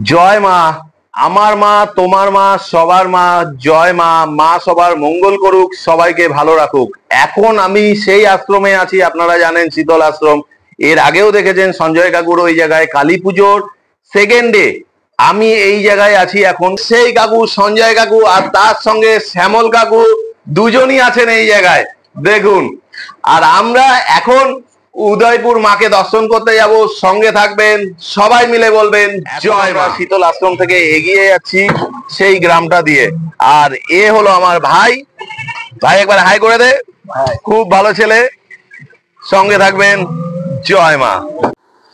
জয় মা। আমার মা, তোমার মা, সবার মা। জয় মা। মা সবার মঙ্গল করুক, সবাইকে ভালো রাখুক। এখন আমি সেই আশ্রমে আছি, আপনারা জানেন শীতল আশ্রম। এর আগেও দেখেছেন সঞ্জয় কাকুর ওই জায়গায় কালী পুজোর সেকেন্ডে আমি এই জায়গায় আছি এখন। সেই কাকু, সঞ্জয় কাকু, আর তার সঙ্গে শ্যামল কাকু, দুজনই আছেন এই জায়গায়, দেখুন। আর আমরা এখন উদয়পুর মাকে দর্শন করতে যাব, সঙ্গে থাকবেন, সবাই মিলে বলবেন জয় মা। শীতল আশ্রম থেকে এগিয়ে যাচ্ছি সেই গ্রামটা দিয়ে। আর এ হলো আমার ভাই। ভাই একবার হাই করে দে। খুব ভালো ছেলে, সঙ্গে থাকবেন। জয় মা।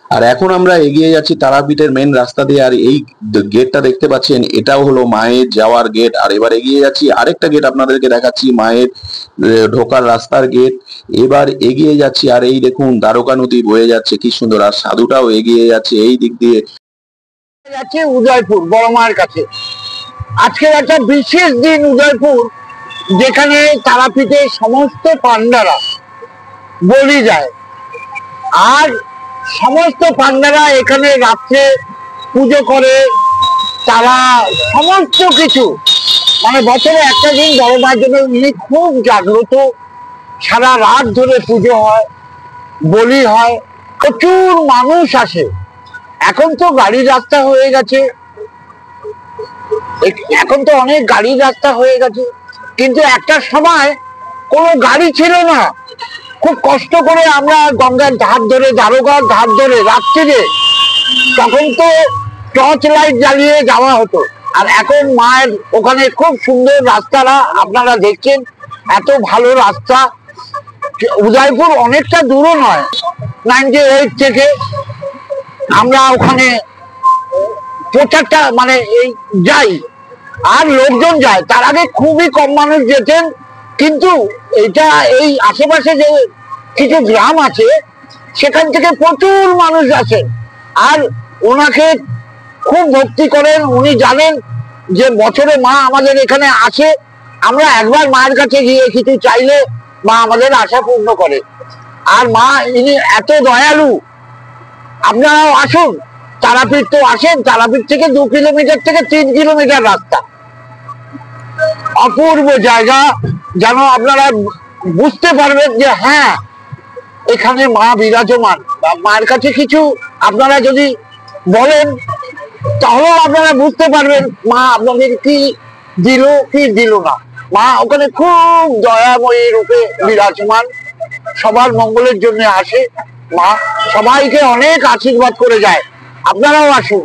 আর এখন আমরা এগিয়ে যাচ্ছি তারাপীঠের মেন রাস্তা দিয়ে। আর এই গেটটা দেখতে পাচ্ছেন, এটাও হলো মায়ের যাওয়ার গেট। আর এবার এগিয়ে যাচ্ছি, আরেকটা গেট আপনাদেরকে দেখাচ্ছি, মায়ের ঢোকার রাস্তার গেট। এবার এগিয়ে যাচ্ছি, আর এই দেখুন দ্বারকা নদী বয়ে যাচ্ছে কি সুন্দর। আর সাধুটাও এগিয়ে যাচ্ছে এই দিক দিয়ে। যাচ্ছে উদয়পুর বড় মায়ের কাছে। আজকে একটা বিশেষ দিন উদয়পুর, যেখানে তারাপীঠে সমস্ত পান্ডারা বলি যায়। আর সমস্ত পান্ডারা এখানে রাত্রে পুজো করে। তারা সমস্ত কিছু, মানে বছরে একটা দিন বড় মায়ের জন্য উনি খুব জাগ্রত। সারা রাত ধরে পুজো হয়, বলি হয়, প্রচুর মানুষ আসে। এখন তো গাড়ির রাস্তা হয়ে গেছে, এখন তো অনেক গাড়ির রাস্তা হয়ে গেছে, কিন্তু একটা সময় কোনো গাড়ি ছিল না। খুব কষ্ট করে আমরা গঙ্গার ধার ধরে, দ্বারকার ধার ধরে রাত্রিরে, তখন তো টর্চ লাইট জ্বালিয়ে যাওয়া হতো। আর এখন মায়ের ওখানে খুব সুন্দর রাস্তাটা আপনারা দেখছেন, এত ভালো রাস্তা। উদয়পুর অনেকটা দূরও নয়, 98 থেকে আমরা ওখানে প্রচারটা মানে এই যাই, আর লোকজন যায়। তার আগে খুবই কম মানুষ যেতেন, কিন্তু এটা এই আশেপাশে যে কিছু গ্রাম আছে সেখান থেকে প্রচুর মানুষ আসেন। আর ওনাকে খুব ভক্তি করেন। উনি জানেন যে বছরে মা আমাদের এখানে আসে, আমরা একবার মায়ের কাছে গিয়ে কিছু চাইলে মা আমাদের আশা পূর্ণ করে। আর মা ইনি এত দয়ালু। আপনারাও আসুন, তারাপীঠ তো আসেন, তারাপীঠ থেকে 2 কিলোমিটার থেকে 3 কিলোমিটার রাস্তা। অপূর্ব জায়গা, যেন আপনারা বুঝতে পারবেন যে হ্যাঁ, এখানে মা বিরাজমান। মায়ের কাছে কিছু আপনারা যদি বলেন, তাহলেও আপনারা বুঝতে পারবেন মা আপনাদের কি দিল কি দিল না। মা ওখানে খুব দয়াময়ী রূপে বিরাজমান, সবার মঙ্গলের জন্য আসে। মা সবাইকে অনেক আশীর্বাদ করে যায়। আপনারাও আসুন,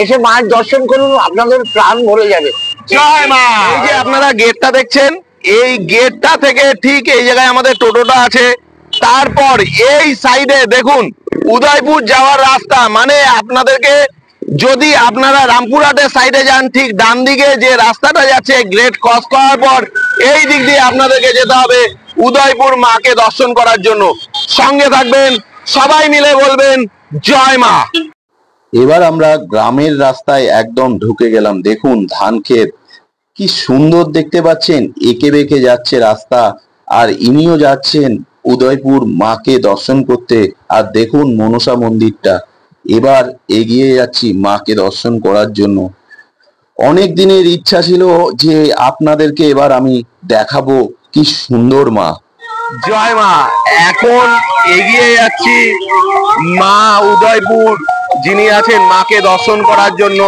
এসে মায়ের দর্শন করুন, আপনাদের প্রাণ ভরে যাবে। জয় মা। এই যে আপনারা গেটটা দেখছেন, এই গেটটা থেকে ঠিক এই জায়গায় আমাদের টোটোটা আছে। তারপর এই সাইডে দেখুন উদয়পুর যাওয়ার রাস্তা। মানে আপনাদেরকে, যদি আপনারা রামপুরহাটের সাইডে যান, ঠিক ডান দিকে যে রাস্তাটা যাচ্ছে গ্রেট ক্রস করার পর, এই দিক দিয়ে আপনাদেরকে যেতে হবে উদয়পুর মাকে দর্শন করার জন্য। সঙ্গে থাকবেন, সবাই মিলে বলবেন জয় মা। এবার আমরা গ্রামের রাস্তায় একদম ঢুকে গেলাম। দেখুন ধান ক্ষেত কি সুন্দর দেখতে পাচ্ছেন, এঁকে বেঁকে যাচ্ছে রাস্তা। আর ইনিও যাচ্ছেন উদয়পুর মাকে দর্শন করতে। আর দেখুন মনসা মন্দিরটা। এবার এগিয়ে যাচ্ছি মাকে দর্শন করার জন্য। অনেক দিনের ইচ্ছা ছিল যে আপনাদেরকে এবার আমি দেখাবো কি সুন্দর মা। জয় মা। এখন এগিয়ে যাচ্ছি মা উদয়পুর যিনি আছেন মাকে দর্শন করার জন্য।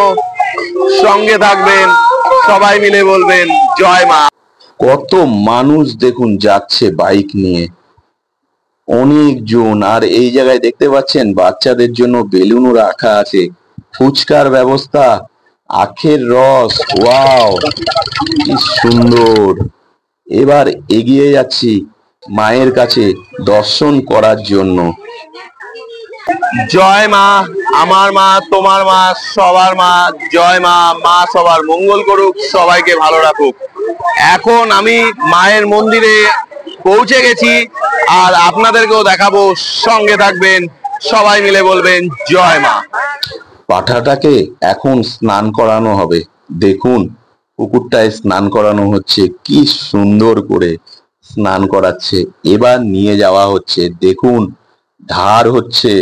সঙ্গে থাকবেন, সবাই মিলে বলবেন জয় মা। কত মানুষ দেখুন যাচ্ছে বাইক নিয়ে, অনেকজন। আর এই জায়গায় দেখতে পাচ্ছেন বাচ্চাদের জন্য বেলুনও রাখা আছে, ফুচকার ব্যবস্থা, আখের রস। ওয়াও, কি সুন্দর। এবার এগিয়ে যাচ্ছি মায়ের কাছে দর্শন করার জন্য। জয় মা। আমার মা, তোমার মা, সবার মা। জয় মা। মা সবার মঙ্গল করুক, সবাইকে ভালো রাখুক। এখন আমি মায়ের মন্দিরে পৌঁছে গেছি, আর আপনাদেরকেও দেখাবো। সঙ্গে থাকবেন, সবাই মিলে বলবেন জয় মা। পাঠাটাকে এখন স্নান করানো হবে। দেখুন পুকুরটায় স্নান করানো হচ্ছে, কি সুন্দর করে স্নান করাচ্ছে। এবার নিয়ে যাওয়া হচ্ছে, দেখুন ধার হচ্ছে।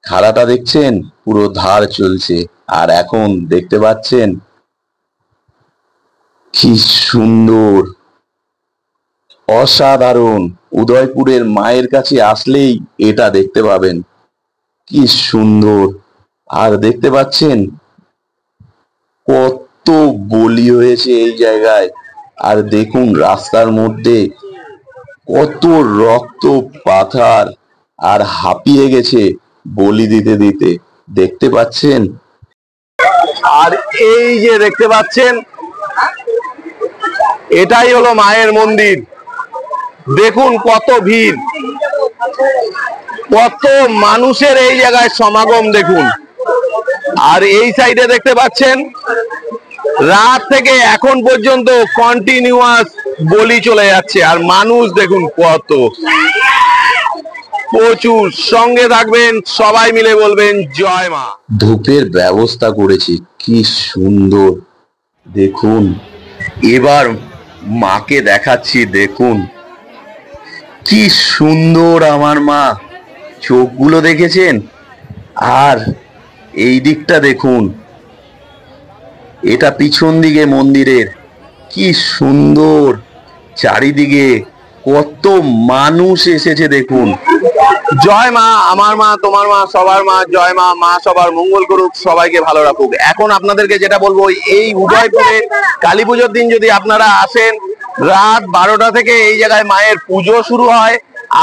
খাড়াটা দেখছেন পুরো ধার চলছে। আর এখন দেখতে পাচ্ছেন কি সুন্দর, অসাধারণ। উদয়পুরের মায়ের কাছে আসলেই এটা দেখতে পাবেন, কি সুন্দর। আর দেখতে পাচ্ছেন কত বলি হয়েছে এই জায়গায়। আর দেখুন রাস্তার মধ্যে কত রক্ত পাথার, আর হাঁপিয়ে গেছে বলি দিতে দিতে, দেখতে পাচ্ছেন। আর এই যে দেখতে পাচ্ছেন, এটাই হলো মায়ের মন্দির। দেখুন কত ভিড়, কত মানুষের এই জায়গায় সমাগম দেখুন। আর এই সাইডে দেখতে পাচ্ছেন রাত থেকে এখন পর্যন্ত কন্টিনিউয়াস বলি চলে যাচ্ছে। আর মানুষ দেখুন কত, প্রচুর। সঙ্গে থাকবেন, সবাই মিলে বলবেন জয় মা। ধূপের ব্যবস্থা করেছি, কি সুন্দর দেখুন। এবার মাকে দেখাচ্ছি, দেখুন কি সুন্দর আমার মা, চোখগুলো দেখেছেন। আর এই দিকটা দেখুন, এটা পিছন দিকে মন্দিরের, কি সুন্দর। চারিদিকে কত মানুষ এসেছে দেখুন। জয় মা, আমার মা, তোমার মা, সবার মা। জয় মা, মা সবার মঙ্গল করুক, সবাইকে ভালো রাখুক। এখন আপনাদেরকে যেটা বলবো, এই উদয়পুরে কালী পুজোর দিন যদি আপনারা আসেন, রাত 12টা থেকে এই জায়গায় মায়ের পুজো শুরু হয়।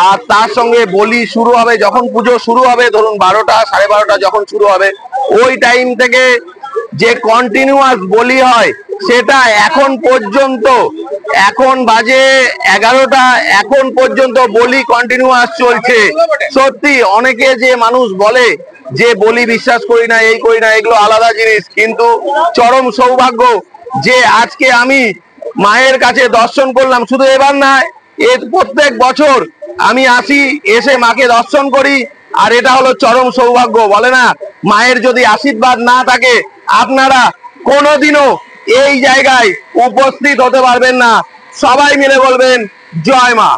আর তার সঙ্গে বলি শুরু হবে যখন পুজো শুরু হবে, ধরুন 12টা, 12:30 যখন শুরু হবে, ওই টাইম থেকে যে কন্টিনিউয়াস বলি হয় সেটা এখন পর্যন্ত, এখন বাজে 11টা, এখন পর্যন্ত বলি কন্টিনিউয়াস চলছে। সত্যি অনেকে যে মানুষ বলে যে বলি বিশ্বাস করি না, এই করি না, এগুলো আলাদা জিনিস, কিন্তু চরম সৌভাগ্য যে আজকে আমি মায়ের কাছে দর্শন করলাম। শুধু এবার না, এর প্রত্যেক বছর আমি আসি, এসে মাকে দর্শন করি। আর এটা হলো চরম সৌভাগ্য। বলে না, মায়ের যদি আশীর্বাদ না থাকে আপনারা কোনোদিনও এই জায়গায় উপস্থিত হতে পারবেন না। সবাই মিলে বলবেন জয় মা।